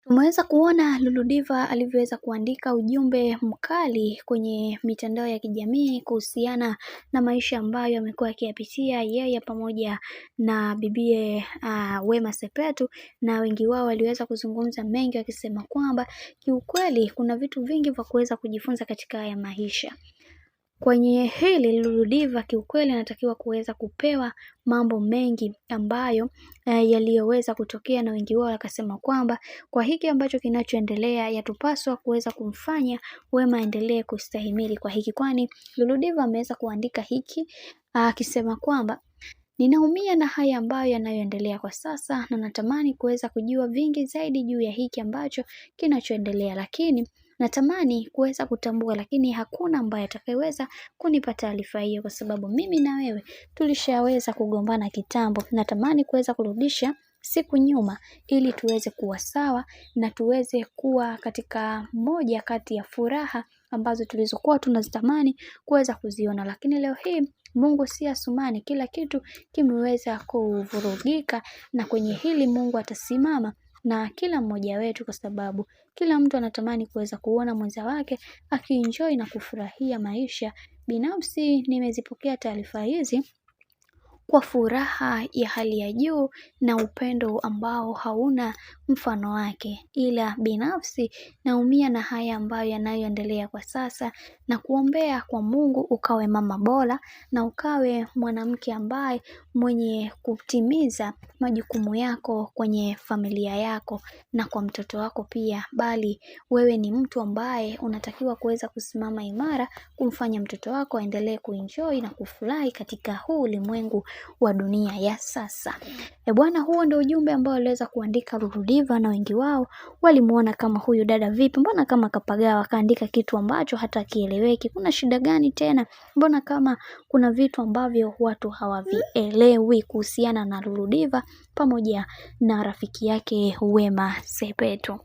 Tumeweza kuona Lulu Diva alivyoweza kuandika ujumbe mkali kwenye mitandao ya kijamii kuhusiana na maisha ambayo amekuwa akiyapitia yeye pamoja na bibie Wema Sepetu, na wengi wao waliweza kuzungumza mengi wakisema kwamba kiukweli kuna vitu vingi vya kuweza kujifunza katika haya maisha. Kwenye hili Lulu Diva kiukweli anatakiwa kuweza kupewa mambo mengi ambayo yaliyoweza kutokea, na wengi wao wakasema kwamba kwa hiki ambacho kinachoendelea yatupaswa kuweza kumfanya Wema aendelee kustahimili kwa hiki, kwani Lulu Diva ameweza kuandika hiki akisema kwamba ninaumia na haya ambayo yanayoendelea kwa sasa na natamani kuweza kujua vingi zaidi juu ya hiki ambacho kinachoendelea, lakini natamani kuweza kutambua, lakini hakuna ambaye atakayeweza kunipa taarifa hiyo, kwa sababu mimi na wewe tulishaweza kugombana kitambo. Natamani kuweza kurudisha siku nyuma ili tuweze kuwa sawa na tuweze kuwa katika moja kati ya furaha ambazo tulizokuwa tunazitamani kuweza kuziona, lakini leo hii Mungu si Asumani, kila kitu kimeweza kuvurugika, na kwenye hili Mungu atasimama na kila mmoja wetu, kwa sababu kila mtu anatamani kuweza kuona mwenza wake akienjoy na kufurahia maisha. Binafsi nimezipokea taarifa hizi kwa furaha ya hali ya juu na upendo ambao hauna mfano wake, ila binafsi naumia na haya ambayo yanayoendelea kwa sasa, na kuombea kwa Mungu ukawe mama bora na ukawe mwanamke ambaye mwenye kutimiza majukumu yako kwenye familia yako na kwa mtoto wako pia, bali wewe ni mtu ambaye unatakiwa kuweza kusimama imara kumfanya mtoto wako aendelee kuenjoy na kufurahi katika huu ulimwengu wa dunia ya sasa. Bwana, huo ndio ujumbe ambao aliweza kuandika Lulu Diva, na wengi wao walimuona kama huyu dada vipi, mbona kama kapagawa, kaandika kitu ambacho hata kieleweki, kuna shida gani tena, mbona kama kuna vitu ambavyo watu hawavielewi kuhusiana na Lulu Diva pamoja na rafiki yake Wema Sepetu.